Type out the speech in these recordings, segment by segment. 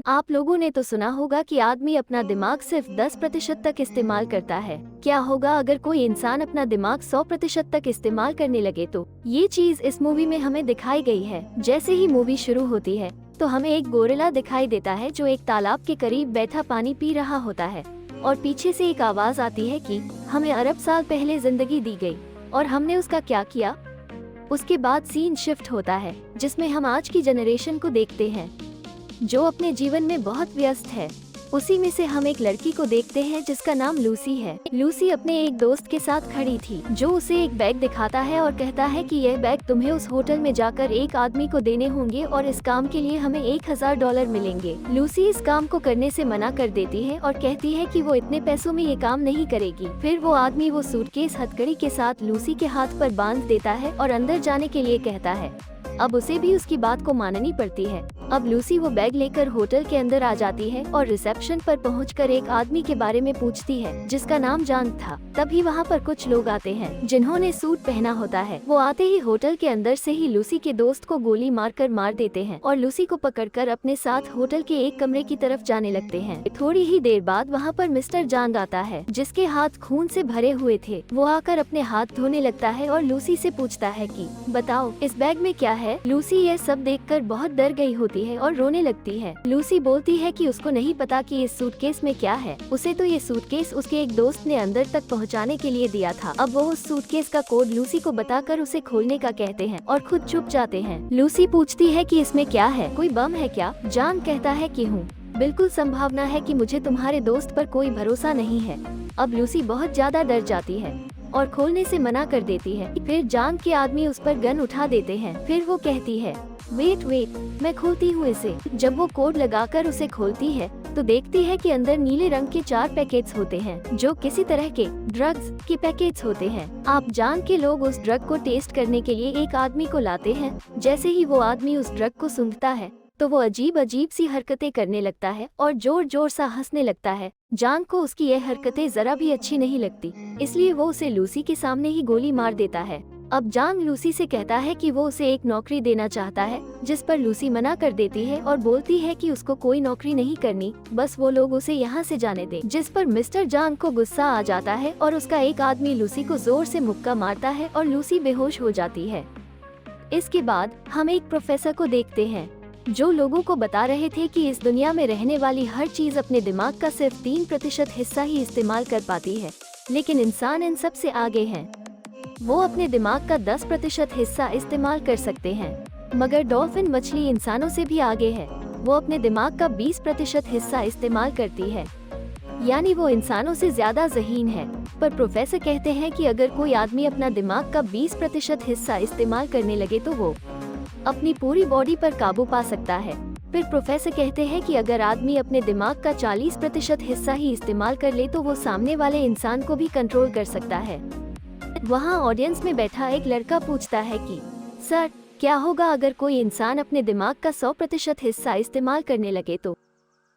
आप लोगों ने तो सुना होगा कि आदमी अपना दिमाग सिर्फ 10% तक इस्तेमाल करता है। क्या होगा अगर कोई इंसान अपना दिमाग 100% तक इस्तेमाल करने लगे तो? ये चीज इस मूवी में हमें दिखाई गई है। जैसे ही मूवी शुरू होती है तो हमें एक गोरिल्ला दिखाई देता है जो एक तालाब के करीब बैठा पानी पी रहा होता है और पीछे से एक आवाज आती है कि हमें अरब साल पहले जिंदगी दी गई और हमने उसका क्या किया। उसके बाद सीन शिफ्ट होता है जिसमें हम आज की जनरेशन को देखते हैं जो अपने जीवन में बहुत व्यस्त है। उसी में से हम एक लड़की को देखते हैं जिसका नाम लूसी है। लूसी अपने एक दोस्त के साथ खड़ी थी जो उसे एक बैग दिखाता है और कहता है कि यह बैग तुम्हें उस होटल में जाकर एक आदमी को देने होंगे और इस काम के लिए हमें $1000 मिलेंगे। लूसी इस काम को करने से मना कर देती है और कहती है कि वो इतने पैसों में ये काम नहीं करेगी। फिर वो आदमी वो सूटकेस हथकड़ी के साथ लूसी के हाथ पर बांध देता है और अंदर जाने के लिए कहता है। अब उसे भी उसकी बात को माननी पड़ती है। अब लूसी वो बैग लेकर होटल के अंदर आ जाती है और रिसेप्शन पर पहुंचकर एक आदमी के बारे में पूछती है जिसका नाम जान था। तभी वहां पर कुछ लोग आते हैं जिन्होंने सूट पहना होता है। वो आते ही होटल के अंदर से ही लूसी के दोस्त को गोली मारकर मार देते हैं और लूसी को पकड़कर अपने साथ होटल के एक कमरे की तरफ जाने लगते हैं। थोड़ी ही देर बाद वहाँ पर मिस्टर जान आता है जिसके हाथ खून से भरे हुए थे। वो आकर अपने हाथ धोने लगता है और लूसी से पूछता है कि बताओ इस बैग में क्या है। लूसी यह सब देखकर बहुत डर गई होती है और रोने लगती है। लूसी बोलती है कि उसको नहीं पता कि इस सूटकेस में क्या है। उसे तो ये सूटकेस उसके एक दोस्त ने अंदर तक पहुंचाने के लिए दिया था। अब वो उस सूटकेस का कोड लूसी को बताकर उसे खोलने का कहते हैं और खुद छुप जाते हैं। लूसी पूछती है कि इसमें क्या है, कोई बम है क्या? जान कहता है कि हूँ, बिल्कुल संभावना है कि मुझे तुम्हारे दोस्त पर कोई भरोसा नहीं है। अब लूसी बहुत ज्यादा डर जाती है और खोलने से मना कर देती है। फिर जान के आदमी उस पर गन उठा देते हैं। फिर वो कहती है वेट मैं खोलती हूँ इसे। जब वो कोड लगाकर उसे खोलती है तो देखती है कि अंदर नीले रंग के 4 पैकेट्स होते हैं जो किसी तरह के ड्रग्स के पैकेट्स होते हैं। आप जान के लोग उस ड्रग को टेस्ट करने के लिए एक आदमी को लाते हैं। जैसे ही वो आदमी उस ड्रग को सूंघता है तो वो अजीब अजीब सी हरकतें करने लगता है और जोर जोर सा हंसने लगता है। जान को उसकी यह हरकतें जरा भी अच्छी नहीं लगती, इसलिए वो उसे लूसी के सामने ही गोली मार देता है। अब जान लूसी से कहता है कि वो उसे एक नौकरी देना चाहता है, जिस पर लूसी मना कर देती है और बोलती है कि उसको कोई नौकरी नहीं करनी, बस वो लोग उसे यहाँ से जाने दे। जिस पर मिस्टर जान को गुस्सा आ जाता है और उसका एक आदमी लूसी को जोर से मुक्का मारता है और लूसी बेहोश हो जाती है। इसके बाद हम एक प्रोफेसर को देखते हैं जो लोगों को बता रहे थे कि इस दुनिया में रहने वाली हर चीज अपने दिमाग का सिर्फ 3% हिस्सा ही इस्तेमाल कर पाती है, लेकिन इंसान इन सब से आगे हैं। वो अपने दिमाग का 10% हिस्सा इस्तेमाल कर सकते हैं, मगर डॉल्फिन मछली इंसानों से भी आगे है। वो अपने दिमाग का 20% हिस्सा इस्तेमाल करती है, यानी वो इंसानों से ज्यादा ज़हीन है। पर प्रोफेसर कहते हैं कि अगर कोई आदमी अपना दिमाग का 20% हिस्सा इस्तेमाल करने लगे तो वो अपनी पूरी बॉडी पर काबू पा सकता है। फिर प्रोफेसर कहते हैं कि अगर आदमी अपने दिमाग का 40% हिस्सा ही इस्तेमाल कर ले तो वो सामने वाले इंसान को भी कंट्रोल कर सकता है। वहाँ ऑडियंस में बैठा एक लड़का पूछता है कि सर, क्या होगा अगर कोई इंसान अपने दिमाग का 100% हिस्सा इस्तेमाल करने लगे तो?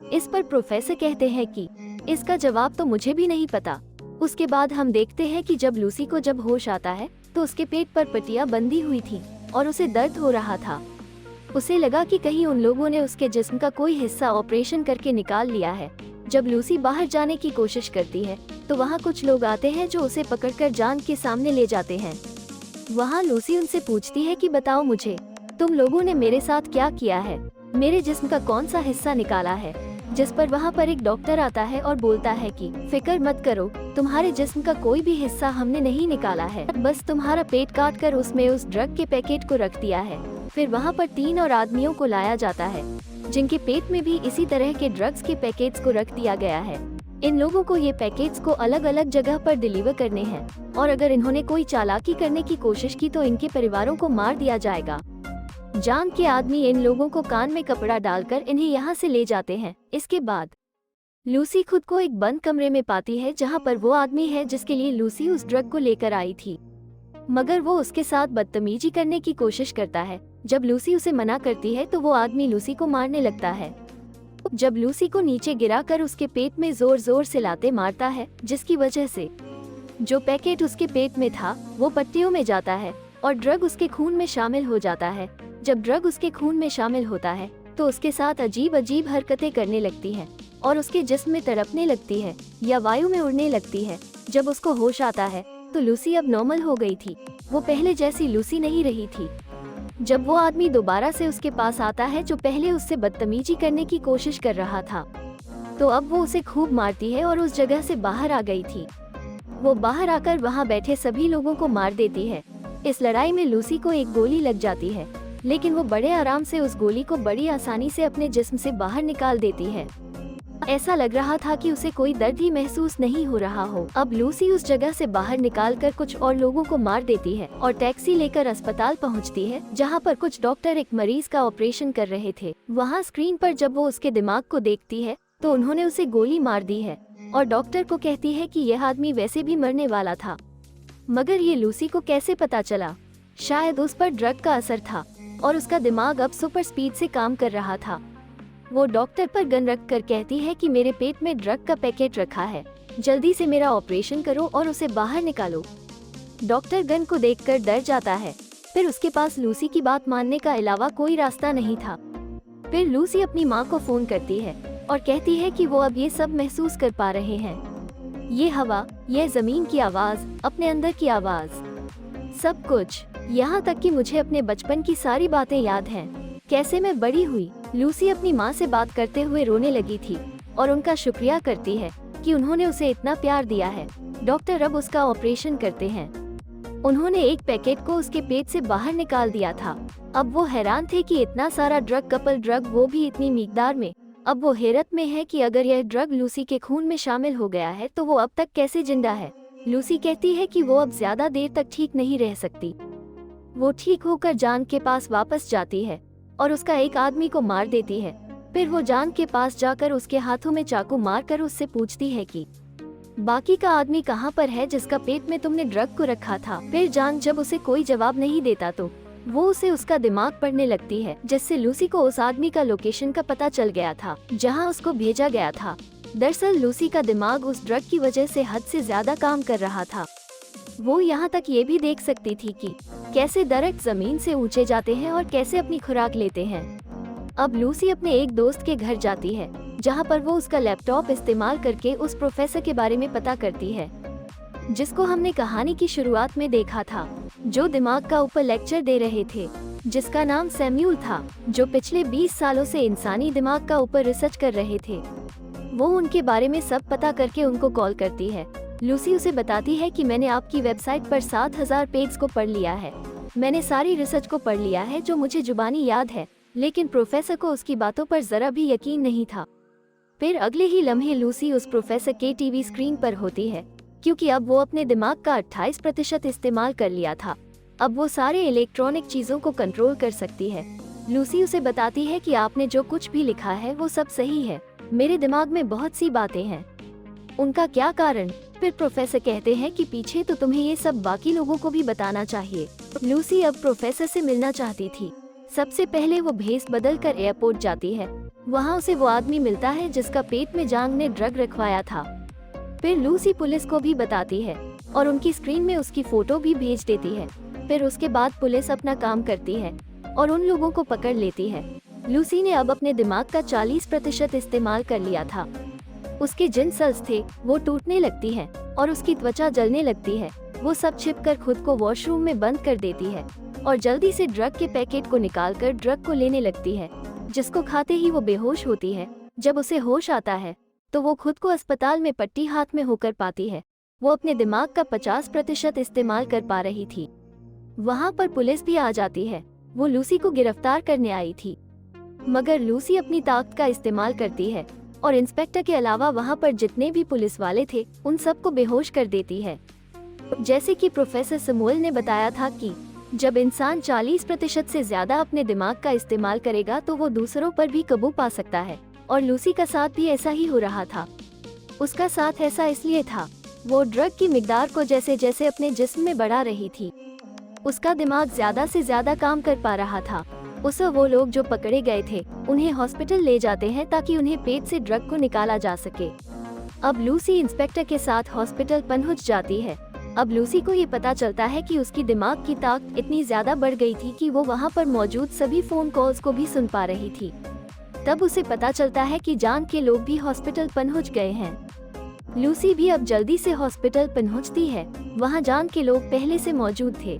इस पर प्रोफेसर कहते हैं कि इसका जवाब तो मुझे भी नहीं पता। उसके बाद हम देखते हैं कि जब लूसी को जब होश आता है तो उसके पेट पर पट्टियां बंधी हुई थी और उसे दर्द हो रहा था। उसे लगा कि कहीं उन लोगों ने उसके जिस्म का कोई हिस्सा ऑपरेशन करके निकाल लिया है। जब लूसी बाहर जाने की कोशिश करती है तो वहाँ कुछ लोग आते हैं जो उसे पकड़कर जान के सामने ले जाते हैं। वहाँ लूसी उनसे पूछती है कि बताओ मुझे, तुम लोगों ने मेरे साथ क्या किया है, मेरे जिस्म का कौन सा हिस्सा निकाला है? जिस पर वहाँ पर एक डॉक्टर आता है और बोलता है कि फिक्र मत करो, तुम्हारे जिस्म का कोई भी हिस्सा हमने नहीं निकाला है, बस तुम्हारा पेट काट कर उसमें उस ड्रग के पैकेट को रख दिया है। फिर वहाँ पर 3 और आदमियों को लाया जाता है जिनके पेट में भी इसी तरह के ड्रग्स के पैकेट्स को रख दिया गया है। इन लोगों को ये पैकेट्स को अलग अलग जगह पर डिलीवर करने हैं और अगर इन्होंने कोई चालाकी करने की कोशिश की तो इनके परिवारों को मार दिया जाएगा। जान के आदमी इन लोगों को कान में कपड़ा डालकर इन्हें यहाँ से ले जाते हैं। इसके बाद लूसी खुद को एक बंद कमरे में पाती है जहाँ पर वो आदमी है जिसके लिए लूसी उस ड्रग को लेकर आई थी, मगर वो उसके साथ बदतमीजी करने की कोशिश करता है। जब लूसी उसे मना करती है तो वो आदमी लूसी को मारने लगता है। जब लूसी को नीचे गिराकर उसके पेट में जोर जोर से लाते मारता है, जिसकी वजह से जो पैकेट उसके पेट में था वो पट्टियों में जाता है और ड्रग उसके खून में शामिल हो जाता है। जब ड्रग उसके खून में शामिल होता है तो उसके साथ अजीब अजीब हरकतें करने लगती है और उसके जिस्म में तड़पने लगती है या वायु में उड़ने लगती है। जब उसको होश आता है तो लूसी अब नॉर्मल हो गई थी, वो पहले जैसी लूसी नहीं रही थी। जब वो आदमी दोबारा से उसके पास आता है जो पहले उससे बदतमीजी करने की कोशिश कर रहा था, तो अब वो उसे खूब मारती है और उस जगह से बाहर आ गई थी। वो बाहर आकर वहाँ बैठे सभी लोगों को मार देती है। इस लड़ाई में लूसी को एक गोली लग जाती है, लेकिन वो बड़े आराम से उस गोली को बड़ी आसानी से अपने जिस्म से बाहर निकाल देती है। ऐसा लग रहा था कि उसे कोई दर्द ही महसूस नहीं हो रहा हो। अब लूसी उस जगह से बाहर निकालकर कुछ और लोगों को मार देती है और टैक्सी लेकर अस्पताल पहुंचती है, जहां पर कुछ डॉक्टर एक मरीज का ऑपरेशन कर रहे थे। वहां स्क्रीन पर जब वो उसके दिमाग को देखती है तो उन्होंने उसे गोली मार दी है और डॉक्टर को कहती है कि यह आदमी वैसे भी मरने वाला था। मगर ये लूसी को कैसे पता चला? शायद उस पर ड्रग का असर था और उसका दिमाग अब सुपर स्पीड से काम कर रहा था। वो डॉक्टर पर गन रख कर कहती है कि मेरे पेट में ड्रग का पैकेट रखा है, जल्दी से मेरा ऑपरेशन करो और उसे बाहर निकालो। डॉक्टर गन को देखकर डर जाता है। फिर उसके पास लूसी की बात मानने का अलावा कोई रास्ता नहीं था। फिर लूसी अपनी माँ को फोन करती है और कहती है कि वो अब ये सब महसूस कर पा रहे हैं, ये हवा, यह जमीन की आवाज, अपने अंदर की आवाज, सब कुछ, यहाँ तक कि मुझे अपने बचपन की सारी बातें याद हैं, कैसे मैं बड़ी हुई। लूसी अपनी माँ से बात करते हुए रोने लगी थी और उनका शुक्रिया करती है कि उन्होंने उसे इतना प्यार दिया है। डॉक्टर अब उसका ऑपरेशन करते हैं। उन्होंने एक पैकेट को उसके पेट से बाहर निकाल दिया था। अब वो हैरान थे कि इतना सारा ड्रग, कपल ड्रग, वो भी इतनी मिकदार में। अब वो हैरत में है कि अगर यह ड्रग लूसी के खून में शामिल हो गया है तो वो अब तक कैसे जिंदा है। लूसी कहती है कि वो अब ज्यादा देर तक ठीक नहीं रह सकती। वो ठीक होकर जान के पास वापस जाती है और उसका एक आदमी को मार देती है। फिर वो जान के पास जाकर उसके हाथों में चाकू मारकर उससे पूछती है कि बाकी का आदमी कहाँ पर है जिसका पेट में तुमने ड्रग को रखा था। फिर जान जब उसे कोई जवाब नहीं देता तो वो उसे उसका दिमाग पढ़ने लगती है, जिससे लूसी को उस आदमी का लोकेशन का पता चल गया था जहाँ उसको भेजा गया था। दरअसल लूसी का दिमाग उस ड्रग की वजह से हद से ज्यादा काम कर रहा था। वो यहाँ तक ये भी देख सकती थी कि कैसे दरख्त जमीन से ऊंचे जाते हैं और कैसे अपनी खुराक लेते हैं। अब लूसी अपने एक दोस्त के घर जाती है, जहाँ पर वो उसका लैपटॉप इस्तेमाल करके उस प्रोफेसर के बारे में पता करती है, जिसको हमने कहानी की शुरुआत में देखा था, जो दिमाग का ऊपर लेक्चर दे रहे थे, जिसका नाम सैम्यूल था, जो पिछले 20 सालों से इंसानी दिमाग का ऊपर रिसर्च कर रहे थे। वो उनके बारे में सब पता करके उनको कॉल करती है। लूसी उसे बताती है कि मैंने आपकी वेबसाइट पर 7000 पेज को पढ़ लिया है, मैंने सारी रिसर्च को पढ़ लिया है जो मुझे जुबानी याद है। लेकिन प्रोफेसर को उसकी बातों पर जरा भी यकीन नहीं था। फिर अगले ही लम्हे लूसी उस प्रोफेसर के टीवी स्क्रीन पर होती है, क्योंकि अब वो अपने दिमाग का 28% इस्तेमाल कर लिया था। अब वो सारे इलेक्ट्रॉनिक चीजों को कंट्रोल कर सकती है। लूसी उसे बताती है कि आपने जो कुछ भी लिखा है वो सब सही है, मेरे दिमाग में बहुत सी बातें हैं, उनका क्या कारण। फिर प्रोफेसर कहते हैं कि पीछे तो तुम्हें ये सब बाकी लोगों को भी बताना चाहिए। लूसी अब प्रोफेसर से मिलना चाहती थी। सबसे पहले वो भेस बदल कर एयरपोर्ट जाती है। वहाँ उसे वो आदमी मिलता है जिसका पेट में जांग ने ड्रग रखवाया था। फिर लूसी पुलिस को भी बताती है और उनकी स्क्रीन में उसकी फोटो भी भेज देती है। फिर उसके बाद पुलिस अपना काम करती है और उन लोगों को पकड़ लेती है। लूसी ने अब अपने दिमाग का 40% इस्तेमाल कर लिया था। उसके जिन सेल्स थे वो टूटने लगती हैं और उसकी त्वचा जलने लगती है। वो सब छिपकर खुद को वॉशरूम में बंद कर देती है और जल्दी से ड्रग के पैकेट को निकालकर ड्रग को लेने लगती है, जिसको खाते ही वो बेहोश होती है। जब उसे होश आता है तो वो खुद को अस्पताल में पट्टी हाथ में होकर पाती है। वो अपने दिमाग का 50% इस्तेमाल कर पा रही थी। वहाँ पर पुलिस भी आ जाती है। वो लूसी को गिरफ्तार करने आई थी, मगर लूसी अपनी ताकत का इस्तेमाल करती है और इंस्पेक्टर के अलावा वहाँ पर जितने भी पुलिस वाले थे उन सबको बेहोश कर देती है। जैसे कि प्रोफेसर समुएल ने बताया था कि जब इंसान 40% से ज्यादा अपने दिमाग का इस्तेमाल करेगा तो वो दूसरों पर भी काबू पा सकता है, और लूसी का साथ भी ऐसा ही हो रहा था। उसका साथ ऐसा इसलिए था, वो ड्रग की मिकदार को जैसे जैसे अपने जिस्म में बढ़ा रही थी, उसका दिमाग ज्यादा से ज्यादा काम कर पा रहा था। उसे वो लोग जो पकड़े गए थे उन्हें हॉस्पिटल ले जाते हैं ताकि उन्हें पेट से ड्रग को निकाला जा सके। अब लूसी इंस्पेक्टर के साथ हॉस्पिटल पहुंच जाती है। अब लूसी को ये पता चलता है कि उसकी दिमाग की ताकत इतनी ज्यादा बढ़ गई थी कि वो वहाँ पर मौजूद सभी फोन कॉल्स को भी सुन पा रही थी। तब उसे पता चलता है कि जांग के लोग भी हॉस्पिटल पहुंच गए हैं। लूसी भी अब जल्दी से हॉस्पिटल पहुंचती है। वहां जांग के लोग पहले से मौजूद थे,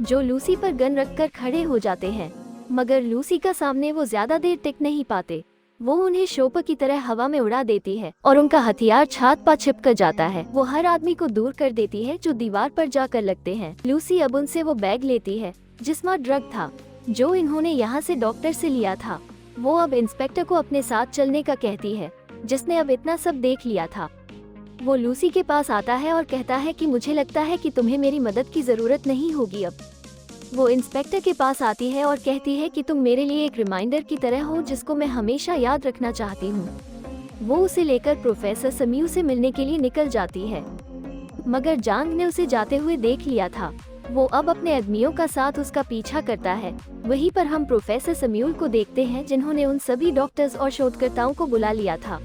जो लूसी पर गन रखकर खड़े हो जाते हैं, मगर लूसी का सामने वो ज्यादा देर टिक नहीं पाते। वो उन्हें शोप की तरह हवा में उड़ा देती है और उनका हथियार छात पर चिपक जाता है। वो हर आदमी को दूर कर देती है जो दीवार पर जाकर लगते हैं। लूसी अब उनसे वो बैग लेती है जिसमें ड्रग था, जो इन्होंने यहाँ से डॉक्टर से लिया था। वो अब इंस्पेक्टर को अपने साथ चलने का कहती है, जिसने अब इतना सब देख लिया था। वो लूसी के पास आता है और कहता है कि मुझे लगता है कि तुम्हें मेरी मदद की जरूरत नहीं होगी अब। वो इंस्पेक्टर के पास आती है और कहती है कि तुम मेरे लिए एक रिमाइंडर की तरह हो जिसको मैं हमेशा याद रखना चाहती हूँ। वो उसे लेकर प्रोफेसर समियू से मिलने के लिए निकल जाती है, मगर जांग ने उसे जाते हुए देख लिया था। वो अब अपने आदमियों का साथ उसका पीछा करता है। वहीं पर हम प्रोफेसर समियूल को देखते हैं, जिन्होंने उन सभी डॉक्टर्स और शोधकर्ताओं को बुला लिया था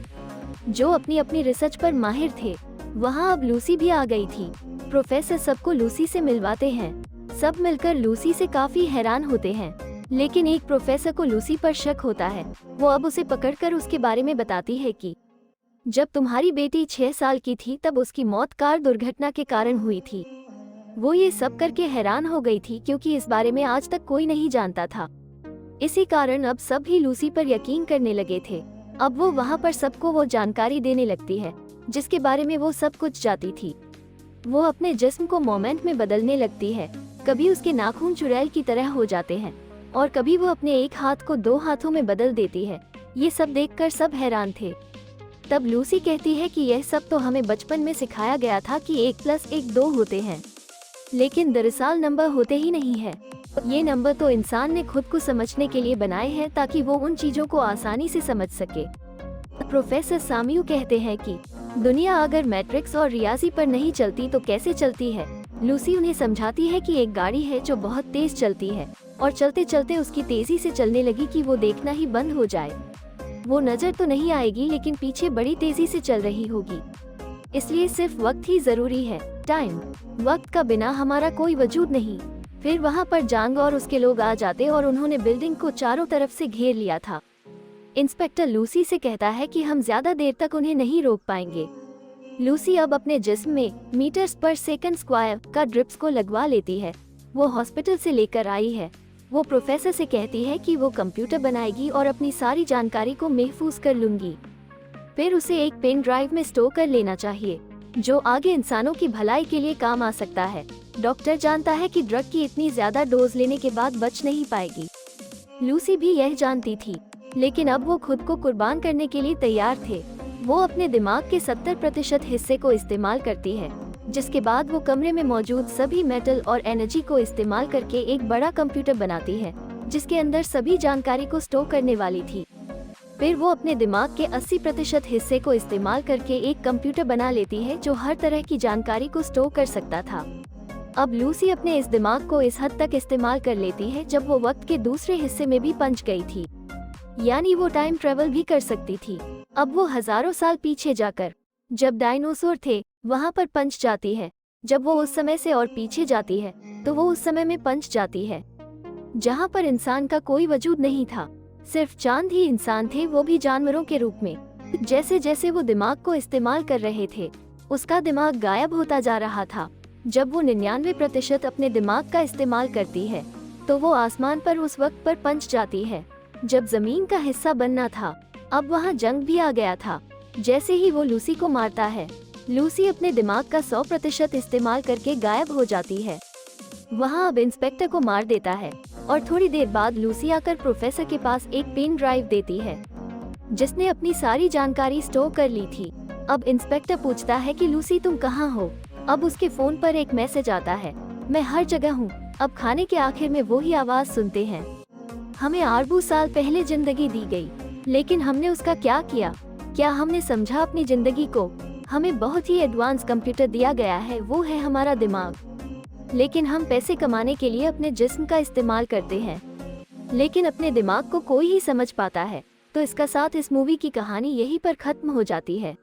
जो अपनी अपनी रिसर्च पर माहिर थे। वहाँ अब लूसी भी आ गई थी। प्रोफेसर सबको लूसी से मिलवाते हैं। सब मिलकर लूसी से काफी हैरान होते हैं, लेकिन एक प्रोफेसर को लूसी पर शक होता है। वो अब उसे पकड़कर उसके बारे में बताती है कि जब तुम्हारी बेटी 6 साल की थी तब उसकी मौत कार दुर्घटना के कारण हुई थी। वो ये सब करके हैरान हो गई थी क्योंकि इस बारे में आज तक कोई नहीं जानता था। इसी कारण अब सब ही लूसी पर यकीन करने लगे थे। अब वो वहाँ पर सबको वो जानकारी देने लगती है जिसके बारे में वो सब कुछ जानती थी। वो अपने जिस्म को मोमेंट में बदलने लगती है। कभी उसके नाखून चुड़ैल की तरह हो जाते हैं और कभी वो अपने एक हाथ को 2 हाथों में बदल देती है। ये सब देखकर सब हैरान थे। तब लूसी कहती है कि यह सब तो हमें बचपन में सिखाया गया था कि 1+1 2 होते हैं, लेकिन दरअसल नंबर होते ही नहीं है। ये नंबर तो इंसान ने खुद को समझने के लिए बनाए हैं ताकि वो उन चीजों को आसानी से समझ सके। प्रोफेसर सामियू कहते हैं कि दुनिया अगर मैट्रिक्स और रियाजी पर नहीं चलती तो कैसे चलती है। लूसी उन्हें समझाती है कि एक गाड़ी है जो बहुत तेज चलती है और चलते चलते उसकी तेजी से चलने लगी कि वो देखना ही बंद हो जाए। वो नजर तो नहीं आएगी लेकिन पीछे बड़ी तेजी से चल रही होगी। इसलिए सिर्फ वक्त ही जरूरी है, टाइम। वक्त का बिना हमारा कोई वजूद नहीं। फिर वहाँ पर जांग और उसके लोग आ जाते और उन्होंने बिल्डिंग को चारों तरफ से घेर लिया था। इंस्पेक्टर लूसी से कहता है कि हम ज्यादा देर तक उन्हें नहीं रोक पाएंगे। लूसी अब अपने जिस्म में मीटर्स पर सेकंड स्क्वायर का ड्रिप्स को लगवा लेती है। वो हॉस्पिटल से लेकर आई है। वो प्रोफेसर से कहती है कि वो कंप्यूटर बनाएगी और अपनी सारी जानकारी को महफूज कर लूंगी। फिर उसे एक पेन ड्राइव में स्टोर कर लेना चाहिए जो आगे इंसानों की भलाई के लिए काम आ सकता है। डॉक्टर जानता है कि ड्रग की इतनी ज्यादा डोज लेने के बाद बच नहीं पाएगी। लूसी भी यह जानती थी, लेकिन अब वो खुद को कुर्बान करने के लिए तैयार थे। वो अपने दिमाग के 70% हिस्से को इस्तेमाल करती है, जिसके बाद वो कमरे में मौजूद सभी मेटल और एनर्जी को इस्तेमाल करके एक बड़ा कंप्यूटर बनाती है जिसके अंदर सभी जानकारी को स्टोर करने वाली थी। फिर वो अपने दिमाग के 80% हिस्से को इस्तेमाल करके एक कंप्यूटर बना लेती है जो हर तरह की जानकारी को स्टोर कर सकता था। अब लूसी अपने इस दिमाग को इस हद तक इस्तेमाल कर लेती है जब वो वक्त के दूसरे हिस्से में भी पहुंच गई थी, यानी वो टाइम ट्रेवल भी कर सकती थी। अब वो हजारों साल पीछे जाकर जब डायनासोर थे वहाँ पर पहुंच जाती है। जब वो उस समय से और पीछे जाती है तो वो उस समय में पहुंच जाती है जहाँ पर इंसान का कोई वजूद नहीं था, सिर्फ चांद ही इंसान थे, वो भी जानवरों के रूप में। जैसे जैसे वो दिमाग को इस्तेमाल कर रहे थे उसका दिमाग गायब होता जा रहा था। जब वो 99% अपने दिमाग का इस्तेमाल करती है तो वो आसमान पर उस वक्त पर पहुंच जाती है जब जमीन का हिस्सा बनना था। अब वहाँ जंग भी आ गया था। जैसे ही वो लूसी को मारता है, लूसी अपने दिमाग का 100% इस्तेमाल करके गायब हो जाती है। वहाँ अब इंस्पेक्टर को मार देता है और थोड़ी देर बाद लूसी आकर प्रोफेसर के पास एक पेन ड्राइव देती है जिसने अपनी सारी जानकारी स्टोर कर ली थी। अब इंस्पेक्टर पूछता है कि लूसी तुम कहाँ हो। अब उसके फोन पर एक मैसेज आता है, मैं हर जगह हूँ। अब खाने के आखिर में वो ही आवाज सुनते हैं, हमें अरबों साल पहले जिंदगी दी गई, लेकिन हमने उसका क्या किया? क्या हमने समझा अपनी जिंदगी को? हमें बहुत ही एडवांस कंप्यूटर दिया गया है, वो है हमारा दिमाग, लेकिन हम पैसे कमाने के लिए अपने जिस्म का इस्तेमाल करते हैं, लेकिन अपने दिमाग को कोई ही समझ पाता है। तो इसका साथ इस मूवी की कहानी यहीं पर खत्म हो जाती है।